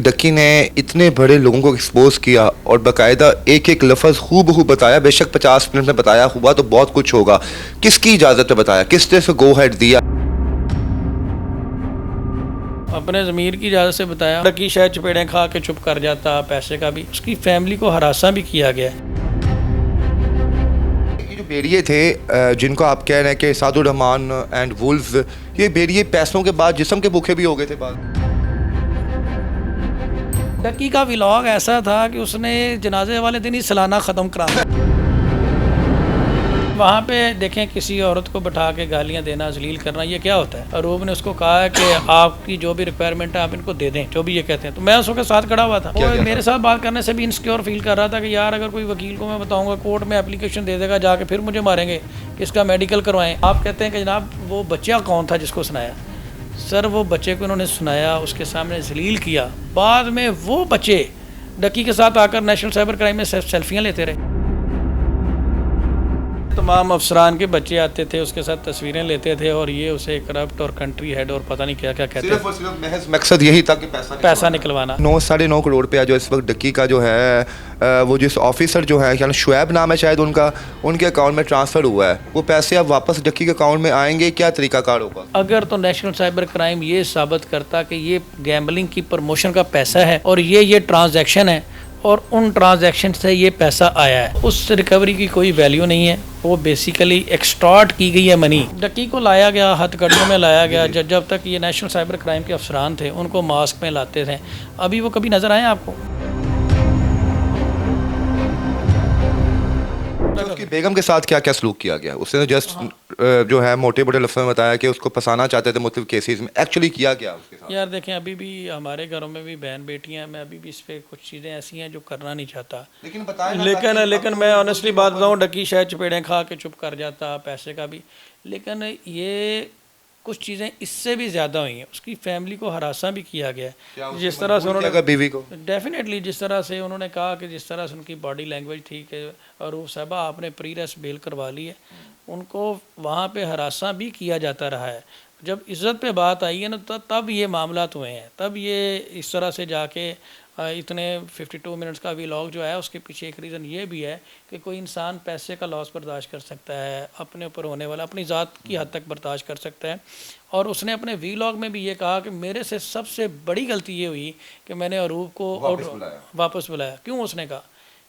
Ducky ने इतने बड़े लोगों को एक्सपोज किया और बाकायदा एक एक लफ्ज़ हूबहू बताया। बेशक 50 मिनट में बताया हुआ तो बहुत कुछ होगा। किसकी इजाज़त पे बताया, किस तरह से गो हेड दिया? अपने ज़मीर की इजाज़त से बताया। डक्की शायद चपेड़ें खा के चुप कर जाता, पैसे का भी, उसकी फैमिली को हरासा भी किया गया। ये जो भेड़िए थे जिनको आप कह रहे हैं कि सादुर रहमान एंड वुल्व्स, ये भेड़िए पैसों के बाद जिस्म के भूखे भी हो गए थे बाद। डक्की का व्लॉग ऐसा था कि उसने जनाजे वाले दिन ही सालाना ख़त्म करा दिया। वहाँ पे देखें किसी औरत को बैठा के गालियाँ देना, जलील करना, ये क्या होता है। अरूब ने उसको कहा है कि आपकी जो भी रिक्वायरमेंट है आप इनको दे दें, जो भी ये कहते हैं। तो मैं उसके साथ खड़ा हुआ था। वो मेरे साथ बात करने से भी इनसिक्योर फील कर रहा था कि यार अगर कोई वकील को मैं बताऊँगा, कोर्ट में एप्लीकेशन दे देगा, जाके फिर मुझे मारेंगे, इसका मेडिकल करवाएं। आप कहते हैं कि जनाब वो बच्चा कौन था जिसको सुनाया? सर वो बच्चे को उन्होंने सुनाया, उसके सामने जलील किया। बाद में वो बच्चे डक्की के साथ आकर नेशनल साइबर क्राइम में सेल्फियाँ लेते रहे। तमाम अफसरान के बच्चे आते थे, उसके साथ तस्वीरें लेते थे और ये उसे करप्ट और कंट्री हेड और पता नहीं क्या क्या कहते थे। सिर्फ और सिर्फ महज मकसद यही था कि पैसा निकलवाना। 9-9.5 करोड़ रुपया जो इस वक्त डक्की का जो है वो जिस ऑफिसर जो है क्या शुएब नाम है शायद उनका, उनके अकाउंट में ट्रांसफ़र हुआ है। वो पैसे अब वापस डक्की के अकाउंट में आएंगे, क्या तरीकाकार होगा? अगर तो नेशनल साइबर क्राइम ये साबित करता कि ये गैम्बलिंग की प्रमोशन का पैसा है और ये ट्रांजैक्शन है और उन ट्रांजैक्शन से ये पैसा आया है, उस रिकवरी की कोई वैल्यू नहीं है। वो बेसिकली एक्सटॉर्ट की गई है मनी। डक्की को लाया गया, हथकड़ियों में लाया गया। जब तक ये नेशनल साइबर क्राइम के अफसरान थे उनको मास्क में लाते थे। अभी वो कभी नज़र आए आपको? उसकी बेगम के साथ क्या क्या सलूक किया गया? उसने जस्ट जो है मोटे मोटे लफ्ज़ों में बताया कि उसको फंसाना चाहते थे मुख्तलिफ केसेस में। एक्चुअली किया गया उसके साथ? यार देखें, अभी भी हमारे घरों में भी बहन बेटियां हैं। मैं अभी भी इस पर कुछ चीज़ें ऐसी हैं जो करना नहीं चाहता, लेकिन मैं ऑनेस्टली बात बताऊँ, डक्की शायद चपेड़ें खा के चुप कर जाता, पैसे का भी। लेकिन ये कुछ चीज़ें इससे भी ज़्यादा हुई हैं। उसकी फैमिली को हरासा भी किया गया है। जिस तरह से उन्होंने बीवी को डेफिनेटली जिस तरह से उन्होंने कहा कि जिस तरह से उनकी बॉडी लैंग्वेज थी कि और वो साहबा आपने प्री रेस्ट बेल करवा ली है, उनको वहाँ पे हरासा भी किया जाता रहा है। जब इज़्ज़त पे बात आई है ना, तब ये मामलात हुए हैं। तब ये इस तरह से जाके इतने 52 मिनट्स का व्लॉग जो है, उसके पीछे एक रीज़न ये भी है कि कोई इंसान पैसे का लॉस बर्दाश्त कर सकता है, अपने ऊपर होने वाला अपनी ज़ात की हद तक बर्दाश्त कर सकता है। और उसने अपने व्लॉग में भी ये कहा कि मेरे से सबसे बड़ी गलती ये हुई कि मैंने अरूब को वापस बुलाया। क्यों? उसने कहा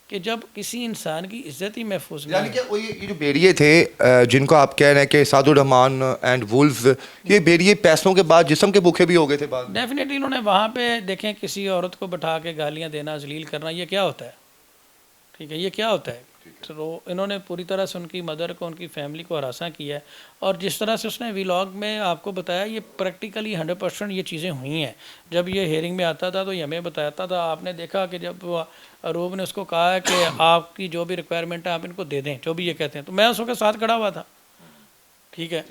कि जब किसी इंसान की इज्जत ही महफूज नहीं है। क्या ये जो भेड़िए थे जिनको आप कह रहे हैं कि सादुर रहमान एंड वुल्व्स, ये भेड़िए पैसों के बाद जिस्म के भूखे भी हो गए थे बाद? डेफिनेटली उन्होंने वहाँ पे देखें किसी औरत को बैठा के गालियाँ देना, जलील करना, ये क्या होता है? ठीक है, ये क्या होता है? तो इन्होंने पूरी तरह से उनकी मदर को, उनकी फैमिली को हरासा किया है। और जिस तरह से उसने व्लॉग में आपको बताया, ये प्रैक्टिकली 100% ये चीज़ें हुई हैं। जब ये हेयरिंग में आता था तो ये हमें बताता था। आपने देखा कि जब अरूब ने उसको कहा है कि आपकी जो भी रिक्वायरमेंट है आप इनको दे दें, जो भी ये कहते हैं। तो मैं उसके साथ खड़ा हुआ था। ठीक है,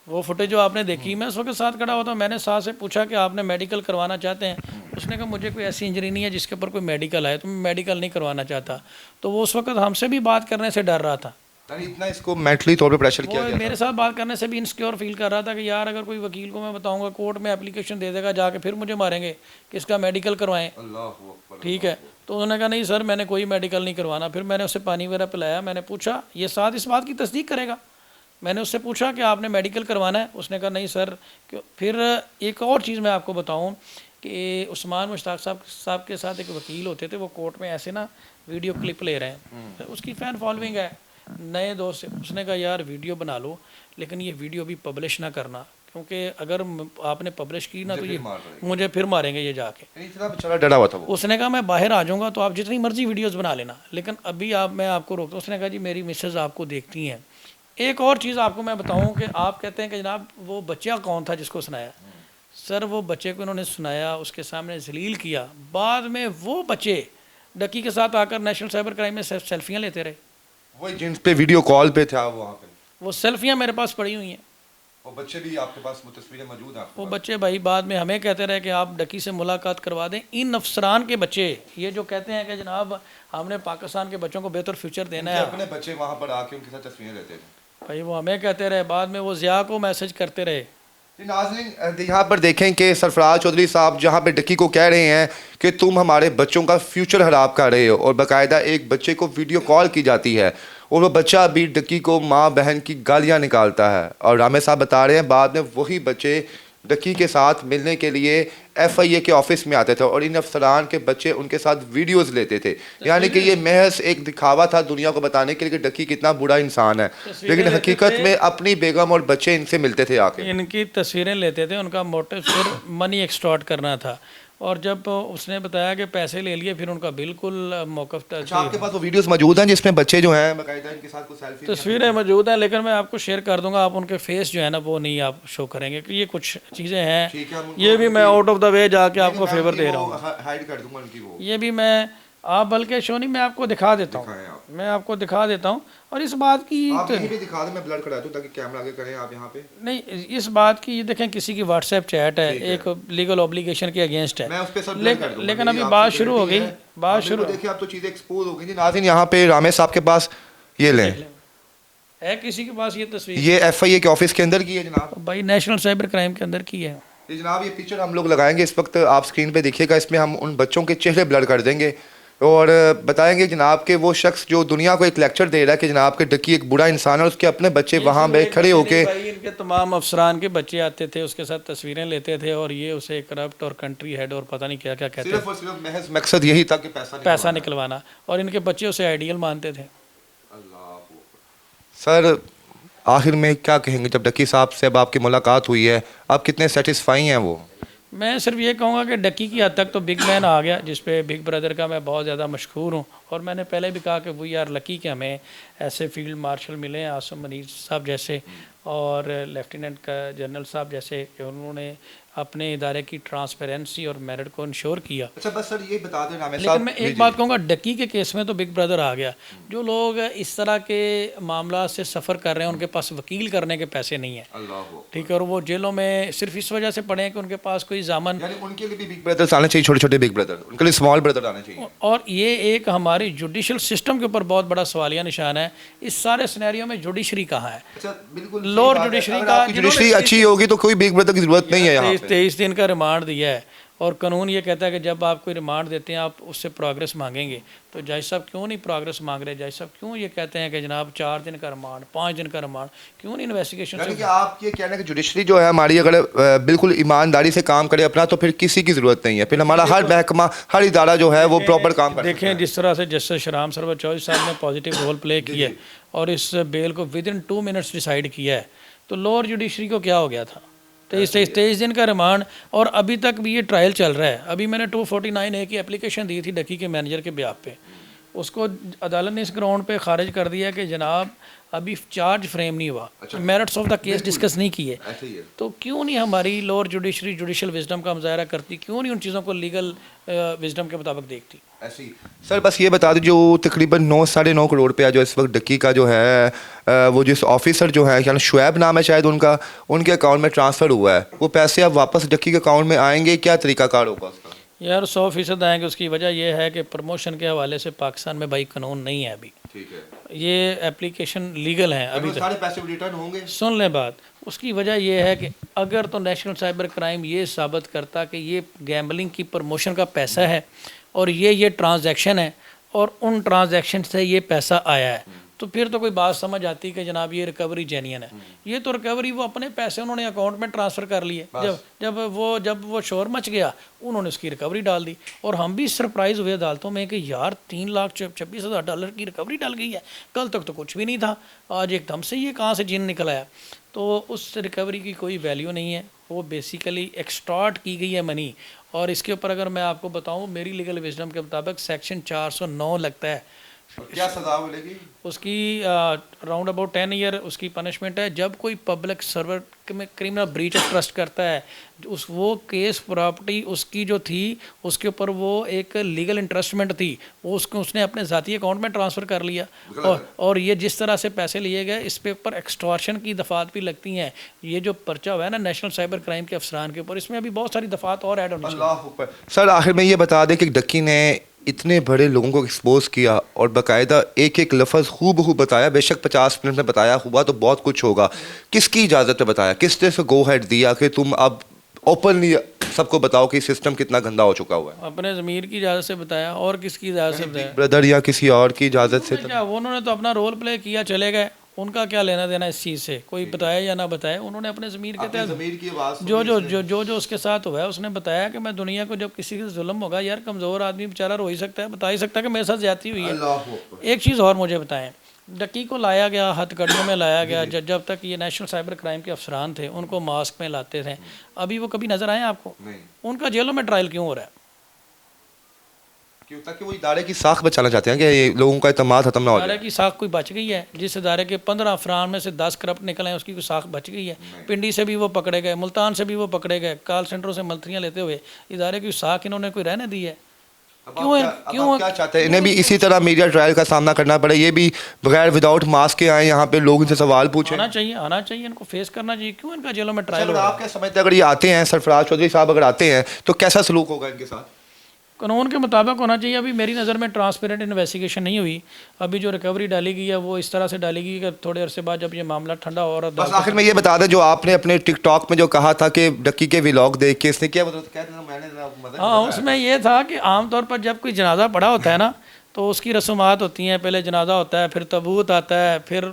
वो फुटेज जो आपने देखी, मैं उसके साथ खड़ा हुआ था। मैंने साथ से पूछा कि आपने मेडिकल करवाना चाहते हैं? उसने कहा मुझे कोई ऐसी इंजरी नहीं है जिसके ऊपर कोई मेडिकल आए, तो मैं मेडिकल नहीं करवाना चाहता। तो वो उस वक्त हमसे भी बात करने से डर रहा था। इतना इसको मेंटली तौर पे प्रेशर किया गया? मेरे साथ बात करने से भी इनसिक्योर फील कर रहा था कि यार अगर कोई वकील को मैं बताऊंगा, कोर्ट में एप्लीकेशन दे देगा, जाके फिर मुझे मारेंगे, कि इसका मेडिकल करवाएं। ठीक है, तो उन्होंने कहा नहीं सर मैंने कोई मेडिकल नहीं करवाना। फिर मैंने उससे पानी वगैरह पिलाया। मैंने पूछा, ये साथ इस बात की तस्दीक करेगा? मैंने उससे पूछा कि आपने मेडिकल करवाना है? उसने कहा नहीं सर। फिर एक और चीज़ मैं आपको बताऊं कि उस्मान मुश्ताक साहब के साथ एक वकील होते थे, वो कोर्ट में ऐसे ना वीडियो क्लिप ले रहे हैं। उसकी फ़ैन फॉलोइंग है, नए दोस्त से। उसने कहा यार वीडियो बना लो, लेकिन ये वीडियो भी पब्लिश ना करना, क्योंकि अगर आपने पब्लिश की ना तो ये मुझे फिर मारेंगे ये जाके। इतना बेचारा डरा हुआ था वो। उसने कहा मैं बाहर आ जाऊँगा तो आप जितनी मर्जी वीडियोज़ बना लेना, लेकिन अभी मैं आपको रोकता हूँ। उसने कहा जी मेरी मिसेज़ आपको देखती हैं। एक और चीज़ आपको मैं बताऊं कि आप कहते हैं कि जनाब वो बच्चा कौन था जिसको सुनाया? सर वो बच्चे को उन्होंने सुनाया, उसके सामने जलील किया। बाद में वो बच्चे डक्की के साथ आकर नेशनल साइबर क्राइम में सेल्फियाँ लेते रहे। वो जिन पे वीडियो कॉल पे था वहाँ पे, वो सेल्फियाँ मेरे पास पड़ी हुई हैं। वो बच्चे भी आपके पास, वो तस्वीरें मौजूद हैं? वो बच्चे भाई बाद में हमें कहते रहे कि आप डक्की से मुलाकात करवा दें। इन अफसरान के बच्चे ये जो कहते हैं कि जनाब हमने पाकिस्तान के बच्चों को बेहतर फ्यूचर देना है, अपने बच्चे वहाँ पर आके उनके साथ तस्वीरें लेते थे भाई वो हमें कहते रहे। बाद में वो ज़िया को मैसेज करते रहे नाज़रीन यहाँ पर देखें कि सरफराज चौधरी साहब जहाँ पे डक्की को कह रहे हैं कि तुम हमारे बच्चों का फ्यूचर खराब कर रहे हो, और बाकायदा एक बच्चे को वीडियो कॉल की जाती है और वो बच्चा अभी डक्की को माँ बहन की गालियाँ निकालता है, और रामे साहब बता रहे हैं बाद में वही बच्चे डक्की के साथ मिलने के लिए FIA के ऑफिस में आते थे और इन अफसरान के बच्चे उनके साथ वीडियोस लेते थे। यानी कि ये महज एक दिखावा था दुनिया को बताने के लिए कि डक्की कितना बुरा इंसान है, लेकिन हकीकत में अपनी बेगम और बच्चे इनसे मिलते थे आके, इनकी तस्वीरें लेते थे। उनका मोटिव सिर्फ मनी एक्सटॉर्ट करना था, और जब उसने बताया कि पैसे ले लिए फिर उनका बिल्कुल मौक़िफ़ था। अच्छा, आपके पास वो वीडियोस मौजूद हैं जिसमें बच्चे जो हैं बाकायदा इनके साथ कुछ सेल्फी तस्वीरें मौजूद हैं, लेकिन मैं आपको शेयर कर दूंगा, आप उनके फेस जो है ना वो नहीं आप शो करेंगे कि ये कुछ चीज़ें हैं। ये भी मैं आउट ऑफ द वे जाके आपको फेवर दे रहा हूँ, हाइड कर दूंगा उनकी वो। ये भी मैं आप बल्कि शो नहीं, मैं आपको दिखा देता हूँ, मैं आपको दिखा देता हूँ। और इस बात की आप यहीं पे दिखा दें, मैं ब्लर करा दूं ताकि कैमरा आगे करें आप यहाँ पे। नहीं, इस बात की ये देखें किसी की व्हाट्सएप चैट है, एक लीगल ऑब्लिगेशन के अगेंस्ट है, मैं उस पे सब ब्लर कर दूंगा। लेकिन अभी बात शुरू हो गई, बात शुरू देखिए आप तो चीज़ें एक्सपोज हो गई थी। नाज़रीन यहाँ पे रामे साहब के पास ये लें, है किसी के पास ये तस्वीर, ये FIA के ऑफिस के अंदर की है जनाब, भाई नेशनल साइबर क्राइम के अंदर की है ये जनाब। ये पिक्चर हम लोग लगाएंगे इस वक्त, आप स्क्रीन पे देखिएगा, इसमें हम उन बच्चों के चेहरे ब्लर कर देंगे और बताएंगे जनाब कि वो शख्स जो दुनिया को एक लेक्चर दे रहा है कि जनाब के डक्की एक बुरा इंसान है, और उसके अपने बच्चे वहाँ पे खड़े होके इनके तमाम अफसरान के बच्चे आते थे, उसके साथ तस्वीरें लेते थे, और ये उसे करप्ट और कंट्री हेड और पता नहीं क्या क्या कहते थे। सिर्फ और सिर्फ महज मकसद यही था कि पैसा निकलवाना, और इनके बच्चे उसे आइडियल मानते थे। सर आखिर में क्या कहेंगे, जब डक्की साहब से अब आपकी मुलाकात हुई है, आप कितने सेटिस्फाई हैं? वो मैं सिर्फ ये कहूँगा कि डक्की की हद तक तो बिग मैन आ गया, जिस पे बिग ब्रदर का मैं बहुत ज़्यादा मशहूर हूँ, और मैंने पहले भी कहा कि वी आर लकी कि हमें ऐसे फील्ड मार्शल मिले हैं, आसम मनीर साहब जैसे और लेफ्टिनेंट जनरल साहब जैसे, कि उन्होंने अपने इदारे की ट्रांसपेरेंसी और मेरिट को इंश्योर किया। अच्छा बस सर ये बता दें रामे साहब, लेकिन मैं एक बात कहूँगा, डक्की के केस में तो बिग ब्रदर आ गया। जो लोग इस तरह के मामला से सफ़र कर रहे हैं उनके पास वकील करने के पैसे नहीं है, ठीक है, और वो जेलों में सिर्फ इस वजह से पड़े हैं कि उनके पास कोई जामन, यानी उनके लिए भी बिग ब्रदर्स आने चाहिए, छोटे छोटे बिग ब्रदर, उनके लिए स्मॉल ब्रदर आने चाहिए। और ये एक हमारे जुडिशल सिस्टम के ऊपर बहुत बड़ा सवालिया निशान है। इस सारे सिनेरियो में जुडिशरी कहाँ है? अच्छा बिल्कुल, लोअर जुडिशरी का, जुडिशरी अच्छी होगी तो कोई बिग ब्रदर की जरूरत नहीं है। यहाँ 23 दिन का रिमांड दिया है, और कानून ये कहता है कि जब आप कोई रिमांड देते हैं आप उससे प्रोग्रेस मांगेंगे। तो जज साहब क्यों नहीं प्रोग्रेस मांग रहे? जज साहब क्यों ये कहते हैं कि जनाब 4 दिन का रिमांड, 5 दिन का रिमांड, क्यों नहीं इन्वेस्टिगेशन? यानी कि आप ये कहना है कि जुडिशरी जो है हमारी अगर बिल्कुल ईमानदारी से काम करे अपना, तो फिर किसी की ज़रूरत नहीं है, फिर हमारा हर महकमा हर इदारा जो है वो प्रॉपर काम करे। देखें जिस तरह से जस्टिस राम सरवर चौधरी साहब ने पॉजिटिव रोल प्ले किया और इस बेल को विद इन 2 मिनट्स डिसाइड किया है, तो लोअर जुडिशरी को क्या हो गया था? 23 दिन का रिमांड, और अभी तक भी ये ट्रायल चल रहा है। अभी मैंने 249A की एप्लीकेशन दी थी डक्की के मैनेजर के ब्याह पे, उसको अदालत ने इस ग्राउंड पे खारिज कर दिया कि जनाब अभी चार्ज फ्रेम नहीं हुआ, merits of the case discuss नहीं किए। तो क्यों नहीं हमारी लोअर जुडिशरी जुडिशल विजडम का मुजाहरा करती? क्यों नहीं उन चीज़ों को लीगल विजडम के मुताबिक देखती? ऐसे ही सर बस ये बता दें, जो तकरीबन 9-9.5 करोड़ रुपया जो इस वक्त डक्की का जो है वो जिस ऑफिसर जो है, क्या शुएब नाम है शायद उनका, उनके अकाउंट में ट्रांसफ़र हुआ है, वो पैसे अब वापस डक्की के अकाउंट में आएंगे, क्या तरीकाकार होगा उसका? यार 100% आएंगे। उसकी वजह यह है कि प्रमोशन के हवाले से पाकिस्तान में भाई कानून नहीं है अभी, ठीक है, ये एप्लीकेशन लीगल है अभी तक, सारे पैसे रिटर्न होंगे। सुन लें बात, उसकी वजह यह है कि अगर तो नेशनल साइबर क्राइम ये साबित करता कि ये गैम्बलिंग की प्रमोशन का पैसा है और ये ट्रांजैक्शन है और उन ट्रांजैक्शन से ये पैसा आया है, तो फिर तो कोई बात समझ आती कि जनाब ये रिकवरी जेन्युइन है। ये तो रिकवरी वो अपने पैसे उन्होंने अकाउंट में ट्रांसफ़र कर लिए, जब वो शोर मच गया उन्होंने उसकी रिकवरी डाल दी, और हम भी सरप्राइज़ हुए अदालतों में कि यार $3,26,000 की रिकवरी डाल गई है, कल तक तो कुछ भी नहीं था, आज एकदम से ये कहाँ से जिन निकल आया। तो उस रिकवरी की कोई वैल्यू नहीं है, वो बेसिकली एक्सटॉर्ट की गई है मनी। और इसके ऊपर अगर मैं आपको बताऊँ, मेरी लीगल विजडम के मुताबिक सेक्शन 409 लगता है। क्या सज़ा मिलेगी उसकी? राउंड अबाउट 10 ईयर उसकी पनिशमेंट है। जब कोई पब्लिक सर्वर में क्रिमिनल ब्रीच ऑफ ट्रस्ट करता है, वो केस प्रॉपर्टी उसकी जो थी उसके ऊपर वो एक लीगल इंटरेस्टमेंट थी, वो उसने अपने ज़ाती अकाउंट में ट्रांसफ़र कर लिया, और ये जिस तरह से पैसे लिए गए इस पे ऊपर एक्सटॉर्शन की दफ़ात भी लगती हैं। ये जो पर्चा हुआ है ना नेशनल साइबर क्राइम के अफसरान के ऊपर, इसमें अभी बहुत सारी दफ़ात और ऐड होनी चाहिए। सर आखिर में ये बता दें कि डक्की ने इतने बड़े लोगों को एक्सपोज किया और बाकायदा एक एक लफ्ज़ हूबहू बताया, बेशक 50 मिनट में बताया हुआ तो बहुत कुछ होगा, किसकी इजाज़त पे बताया, किसने से गो हेड दिया कि तुम अब ओपनली सबको बताओ कि सिस्टम कितना गंदा हो चुका हुआ है? अपने ज़मीर की इजाज़त से बताया और किसकी इजाज़त से बताया? ब्रदर या किसी और की इजाज़त से? क्या उन्होंने तो अपना रोल प्ले किया, चले गए, उनका क्या लेना देना इस चीज़ से, कोई बताए या ना बताए, उन्होंने अपने ज़मीर के तहत ज़मीर की आवाज़ जो उसके साथ हुआ है उसने बताया कि मैं दुनिया को जब किसी से जुल्म होगा, यार कमज़ोर आदमी बेचारा रो ही सकता है, बता ही सकता है कि मेरे साथ ज्यादती हुई है। एक चीज़ और मुझे बताएं, डक्की को लाया गया, हथकड़ियों में लाया गया, जब तक ये नेशनल साइबर क्राइम के अफसरान थे उनको मास्क में लाते थे, अभी वो कभी नज़र आए आपको? उनका जेलों में ट्रायल क्यों हो रहा है? क्यों? ताकि वो इदारे की साख बचाना चाहते हैं कि ये लोगों का इत्मीनान खत्म ना हो इदारे जाए। की साख कोई बच गई है? जिस इदारे के 15 अफरान में से 10 करप्ट निकले हैं उसकी कोई साख बच गई है? पिंडी से भी वो पकड़े गए, मुल्तान से भी वो पकड़े गए, कॉल सेंटरों से मलतरियाँ लेते हुए, इदारे की साख इन्होंने कोई रहने दी है? क्यों क्या चाहते हैं? इन्हें भी इसी तरह मीडिया ट्रायल का सामना करना पड़े, ये भी बगैर विदाउट मास्क के आए यहाँ पे, लोग इनसे सवाल पूछे? आना चाहिए, इनको फेस करना चाहिए। क्यों इनका जेलों में ट्रायल हो अगर रहा है? आप क्या समझते हैं, अगर ये आते हैं सरफराज चौधरी साहब अगर आते हैं तो कैसा सलूक होगा इनके साथ? कानून के मुताबिक होना चाहिए। अभी मेरी नज़र में ट्रांसपेरेंट इन्वेस्टिगेशन नहीं हुई। अभी जो रिकवरी डाली गई है वो इस तरह से डाली गई कि थोड़े अरसे बाद जब ये मामला ठंडा हो और बस आखिर में ये बता दें, जो आपने अपने टिकटॉक में जो कहा था कि डक्की के व्लॉग देख के इसने क्या मतलब? हाँ, उसमें ये था कि आमतौर पर जब कोई जनाजा पड़ा होता है ना तो उसकी रसूमात होती हैं। पहले जनाजा होता है, फिर तबूत आता है, फिर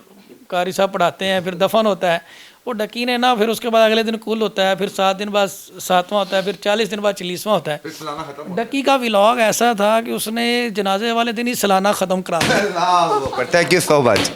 कारी साहब पढ़ाते हैं, फिर दफन होता है। वो डकी ने ना, फिर उसके बाद अगले दिन कुल होता है, फिर 7 दिन बाद 7वां होता है, फिर 40 दिन बाद 40वां होता है। डकी का व्लॉग ऐसा था कि उसने जनाजे वाले दिन ही सालाना ख़त्म करा दिया। Thank you so much.